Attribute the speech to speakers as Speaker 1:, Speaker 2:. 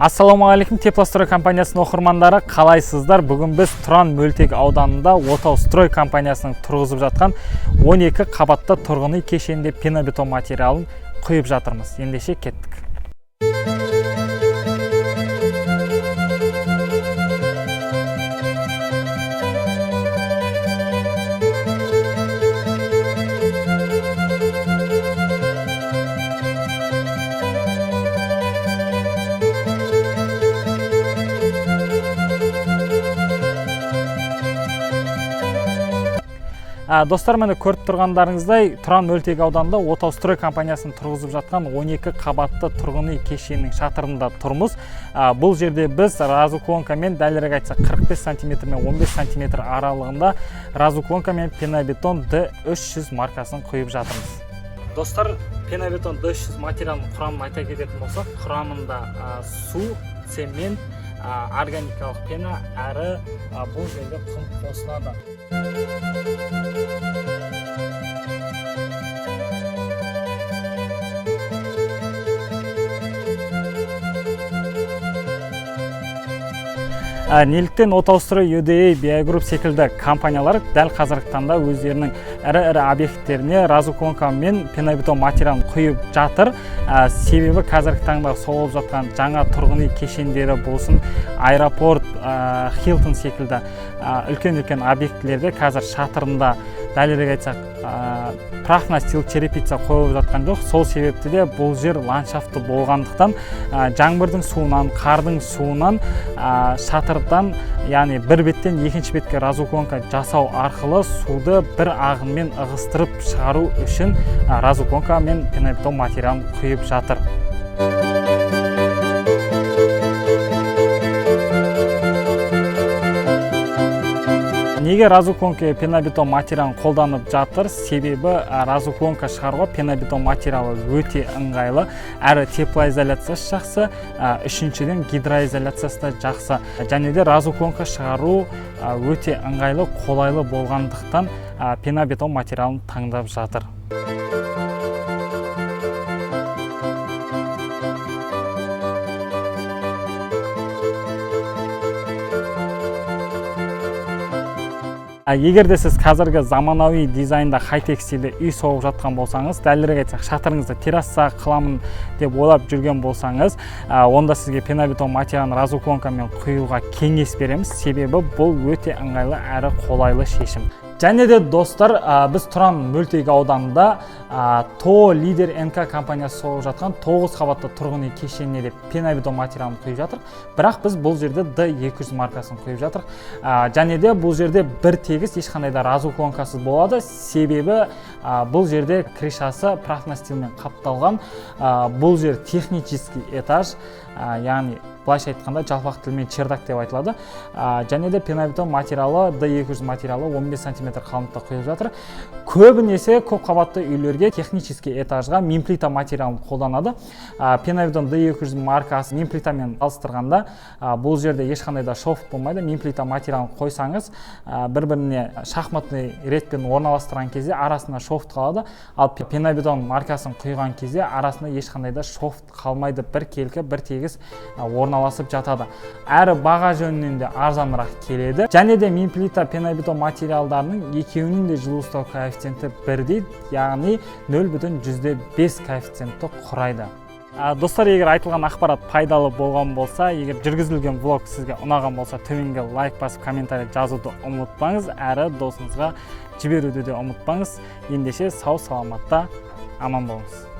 Speaker 1: Ассалямуагалейкум TEPLOSTROY компаниясының оқырмандары, қалайсыздар? Бүгін біз Тұрғын мөлтек ауданында OTAU STROY компаниясының тұрғызып жатқан 12 қабатты тұрғын үй кешенінде пенобетон материалын құйып жатырмыз. Ендеше кеттік. Достар, мені көріп тұрғандарыңыздай, Тұрғын мөлтек ауданында OTAU STROY компаниясының тұрғызып жатқан 12 қабатты тұрғын үй кешенінің шатырында тұрмыз. Бұл жерде біз разуклонкамен, дәлірек айтсақ 45 см мен 15 см аралығында разуклонкамен Пенобетон D300 маркасын құйып жатырмыз. Достар, Пенобетон D300 материалының құрамын айта кететін болсақ, құрамында су, цемент, органикалық пена әрі бұл жерде құм қосылады. Неліктен OTAU STROY, OTAU Биогрупп секілді компаниялар дәл қазіргі таңда өздерінің ірі объекттеріне разуклонка мен пенобетон материалын құйып жатыр. Себебі қазіргі таңда соғып жатқан жаңа тұрғын үй кешендері болсын, аэропорт, Хилтон секілді үлкен объектілерде қазір шатырында, дәлірек айтсақ, профнастил черепица қойылып жатқан жоқ. Сол себепті де бұл жер ландшафты болғандықтан жаңбырдың суынан, қардың суынан шатырдан, яғни бір беттен екінші бетке разуклонка жасау арқылы суды бір ағынмен ығыстырып шығару үшін разуклонка мен пенобетон материалын құйып жатыр. Неге разуклонка пенобетон материалын қолданып жатыр? Себебі разуклонка шығаруға пенобетон материалы өте ыңғайлы, әрі теплоизоляциясы жақсы, үшіншіден гидроизоляциясы да жақсы. Және де разуклонка шығару өте ыңғайлы, қолайлы болғандықтан пенобетон материалын таңдап жатыр. Егер де сіз қазіргі заманауи дизайнда хай-тек стильде үй соғып жатқан болсаңыз, дәлірек айтсақ, шатырыңызды терраса қыламын деп ойлап жүрген болсаңыз, онда сізге пенобетон материалын разуклонкамен құюға кеңес береміз. Себебі бұл өте ыңғайлы әрі қолайлы шешім. Және де достар, біз Тұрғын мөлтек ауданында ТО Лидер НК компаниясы соғып жатқан 9 қабатты тұрғын үй кешеніне де пенобетон материалын құйып жатыр. Бірақ біз бұл жерде D200 маркасын құйып жатыр. Және де бұл жерде бір тегіс ешқандай да разуклонкасыз болады. Себебі бұл жерде крышасы профнастилмен қапталған. Бұл жер технический этаж, яғни былайша айтқанда жалпақ тілмен чердак деп айтылады. Және де пенобетон материалы, D200 материалы 15 см қалыңдықта құйылып жатыр. Көбінесе көп қабатты үйлерге технический этажға мемплита материалын қолданады. Пенобетон D200 маркасы мемплитамен салыстырғанда бұл жерде ешқандай да шофт болмайды. Мемплита материалын қойсаңыз, бір-біріне шахматный ретпен орналастырған кезде арасында шофт қалады. Ал пенобетон маркасын құйған кезде арасында ешқандай да шофт қалмайды. Бір келкі, бір тегіс орналасып жатады. Әрі баға жөнінен де арзанырақ келеді. Және де мемплита пенобетон материалдарының екеуінің де жылу ұстау коэффициенті бірдей, яғни 0,5 коэффициентті құрайды. Достар, егер айтылған ақпарат пайдалы болған болса, егер жүргізілген влог сізге ұнаған болса, төменге лайк басып, комментарий жазуды ұмытпаңыз, әрі досыңызға жіберуді де ұмытпаңыз. Ендеше сау саламатта аман болыңыз.